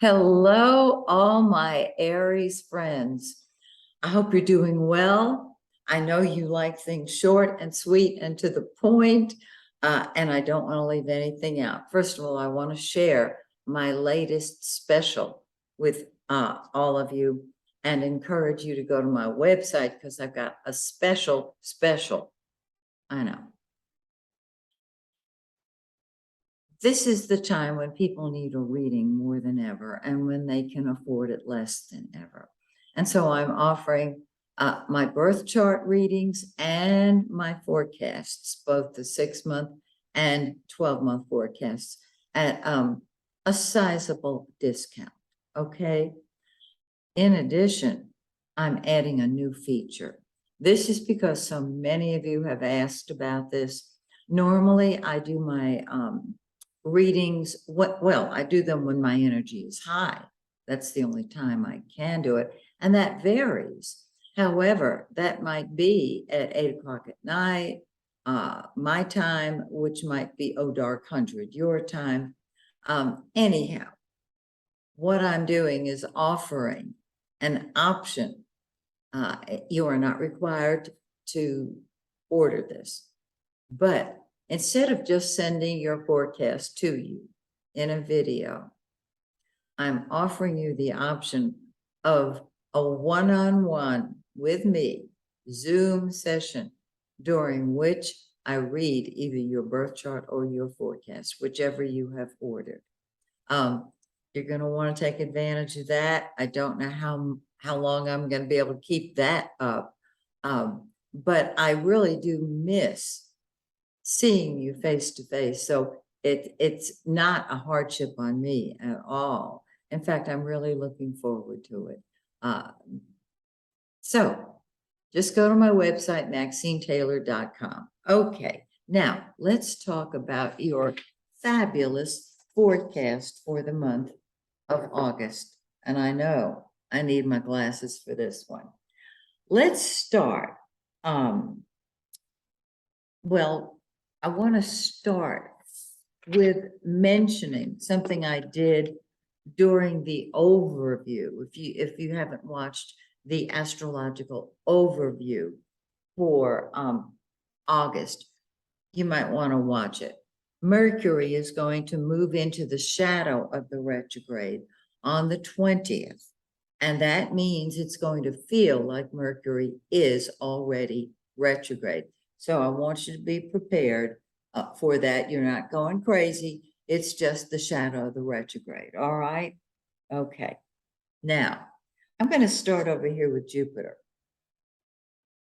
Hello, all my Aries friends. I hope you're doing well. I know you like things short and sweet and to the point, and I don't want to leave anything out. First of all, I want to share my latest special with all of you and encourage you to go to my website because I've got a special. I know. This is the time when people need a reading more than ever and when they can afford it less than ever. And so I'm offering my birth chart readings and my forecasts, both the 6-month and 12-month forecasts at a sizable discount, okay? In addition, I'm adding a new feature. This is because so many of you have asked about this. Normally, I do my readings, I do them when my energy is high. That's the only time I can do it. And that varies. However, that might be at 8 o'clock at night, my time, which might be dark 100, your time. Anyhow, what I'm doing is offering an option. You are not required to order this, but instead of just sending your forecast to you in a video, I'm offering you the option of a one-on-one with me Zoom session during which I read either your birth chart or your forecast, whichever you have ordered. You're going to want to take advantage of that. I don't know how long I'm going to be able to keep that up, but I really do miss seeing you face to face. So it's not a hardship on me at all. In fact, I'm really looking forward to it. So just go to my website, MaxineTaylor.com. Okay, now let's talk about your fabulous forecast for the month of August. And I know I need my glasses for this one. Let's start. Well, I want to start with mentioning something I did during the overview. If you haven't watched the astrological overview for August, you might want to watch it. Mercury is going to move into the shadow of the retrograde on the 20th. And that means it's going to feel like Mercury is already retrograde. So I want you to be prepared for that. You're not going crazy. It's just the shadow of the retrograde. All right. Okay. Now, I'm going to start over here with Jupiter.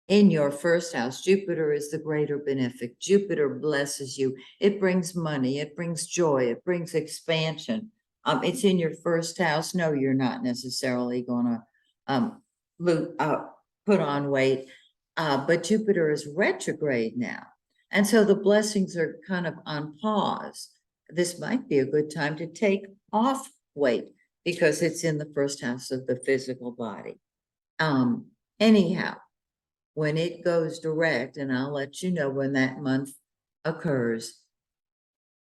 In your first house, Jupiter is the greater benefic. Jupiter blesses you. It brings money. It brings joy. It brings expansion. It's in your first house. No, you're not necessarily going to put on weight. But Jupiter is retrograde now. And so the blessings are kind of on pause. This might be a good time to take off weight because it's in the first house of the physical body. Anyhow, when it goes direct, and I'll let you know when that month occurs,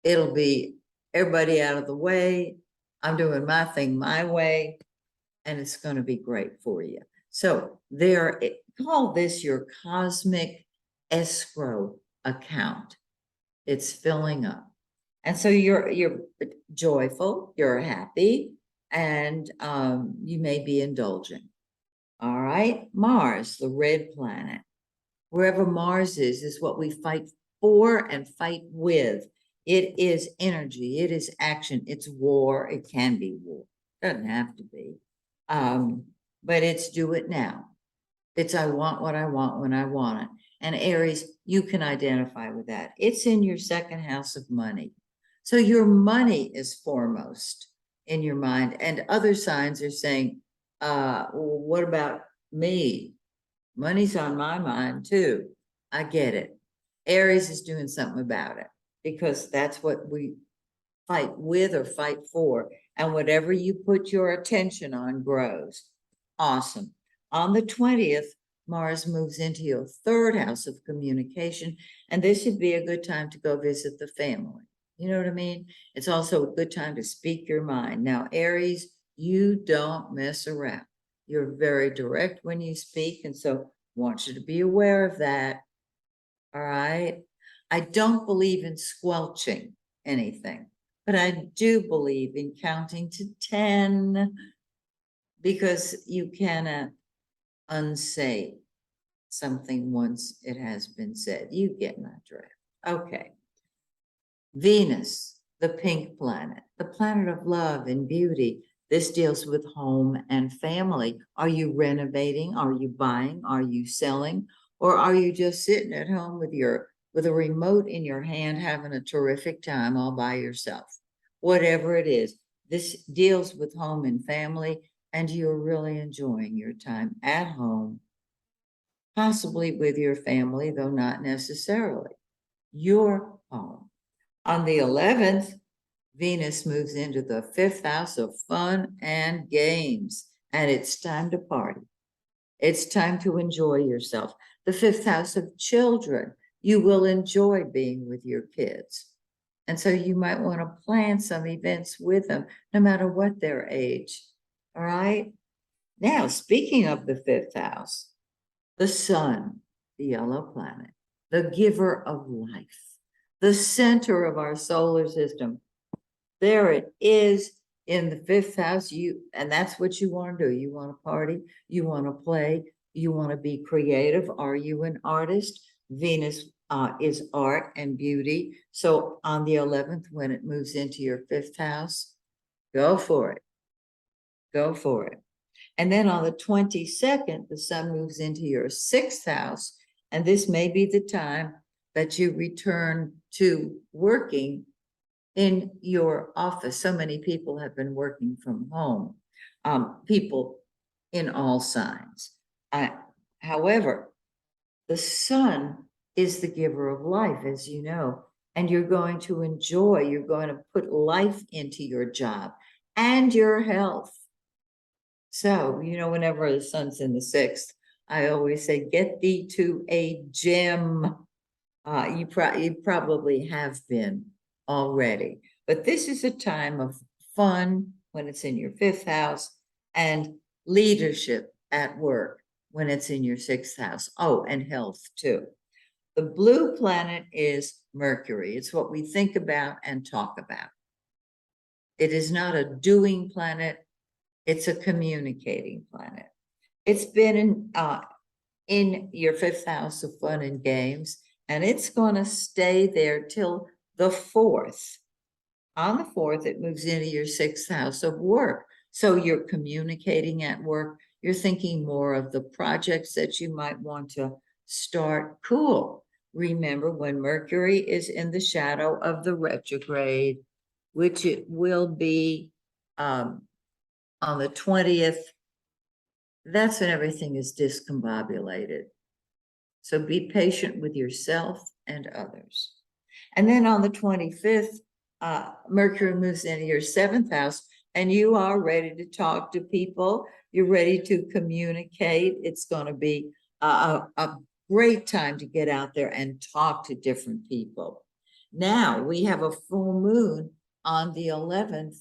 it'll be everybody out of the way. I'm doing my thing my way, and it's going to be great for you. So call this your cosmic escrow account. It's filling up. And so you're joyful, you're happy, and you may be indulgent. All right, Mars, the red planet. Wherever Mars is what we fight for and fight with. It is energy, it is action, it's war. It can be war, doesn't have to be. But it's do it now. It's I want what I want when I want it. And Aries, you can identify with that. It's in your second house of money. So your money is foremost in your mind. And other signs are saying, well, what about me? Money's on my mind too. I get it. Aries is doing something about it because that's what we fight with or fight for. And whatever you put your attention on grows. Awesome. On the 20th, Mars moves into your third house of communication, and this should be a good time to go visit the family. You know what I mean? It's also a good time to speak your mind. Now, Aries, you don't mess around. You're very direct when you speak, and so want you to be aware of that. All right. I don't believe in squelching anything, but I do believe in counting to 10 because you cannot unsay something once it has been said. You get my drift. Okay. Venus, the pink planet, the planet of love and beauty. This deals with home and family. Are you renovating? Are you buying? Are you selling? Or are you just sitting at home with a remote in your hand having a terrific time all by yourself? Whatever it is, this deals with home and family, and you're really enjoying your time at home, possibly with your family, though not necessarily. Your home. On the 11th, Venus moves into the 5th house of fun and games, and it's time to party. It's time to enjoy yourself. The 5th house of children, you will enjoy being with your kids. And so you might want to plan some events with them, no matter what their age. All right. Now, speaking of the 5th house, the sun, the yellow planet, the giver of life, the center of our solar system. There it is in the 5th house. And that's what you want to do. You want to party, you want to play, you want to be creative. Are you an artist? Venus is art and beauty. So on the 11th, when it moves into your 5th house, go for it. Go for it. And then on the 22nd, the sun moves into your 6th house. And this may be the time that you return to working in your office. So many people have been working from home, people in all signs. However, the sun is the giver of life, as you know, and you're going to enjoy, you're going to put life into your job and your health. So, whenever the sun's in the 6th, I always say, get thee to a gym. You probably have been already, but this is a time of fun when it's in your 5th house, and leadership at work when it's in your 6th house. Oh, and health too. The blue planet is Mercury. It's what we think about and talk about. It is not a doing planet. It's a communicating planet. It's been in your 5th house of fun and games, and it's going to stay there till the 4th. On the 4th, it moves into your 6th house of work. So you're communicating at work. You're thinking more of the projects that you might want to start. Cool. Remember, when Mercury is in the shadow of the retrograde, which it will be on the 20th, that's when everything is discombobulated. So be patient with yourself and others. And then on the 25th, Mercury moves into your 7th house, and you are ready to talk to people. You're ready to communicate. It's going to be a great time to get out there and talk to different people. Now we have a full moon on the 11th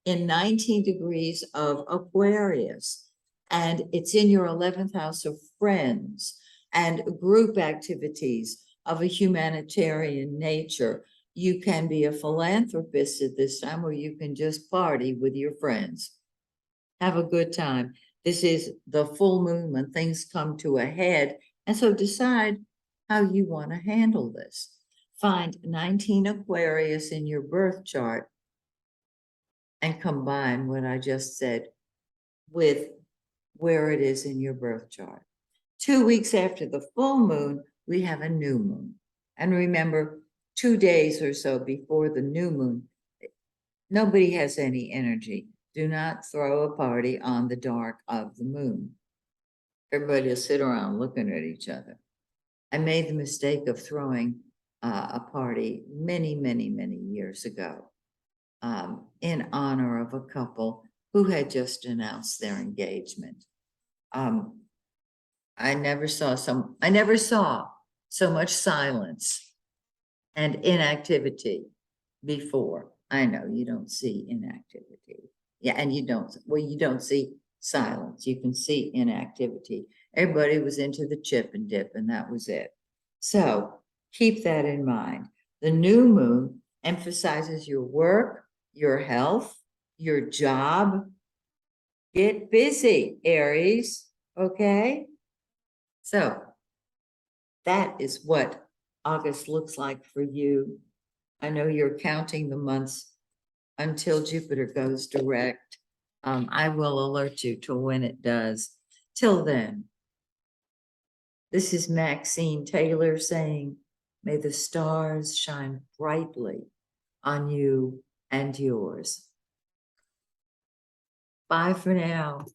in 19 degrees of Aquarius, and it's in your 11th house of friends and group activities of a humanitarian nature. You can be a philanthropist at this time, or you can just party with your friends. Have a good time. This is the full moon when things come to a head. And so decide how you want to handle this. Find 19 Aquarius in your birth chart and combine what I just said with where it is in your birth chart. 2 weeks after the full moon, we have a new moon. And remember, 2 days or so before the new moon, nobody has any energy. Do not throw a party on the dark of the moon. Everybody will sit around looking at each other. I made the mistake of throwing a party many, many, many years ago in honor of a couple who had just announced their engagement. I never saw so much silence and inactivity before. I know you don't see inactivity. Yeah, and you don't see silence. You can see inactivity. Everybody was into the chip and dip, and that was it. So keep that in mind. The new moon emphasizes your work, your health, your job. Get busy, Aries. Okay. So that is what August looks like for you. I know you're counting the months until Jupiter goes direct. I will alert you to when it does. Till then, this is Maxine Taylor saying, may the stars shine brightly on you and yours. Bye for now.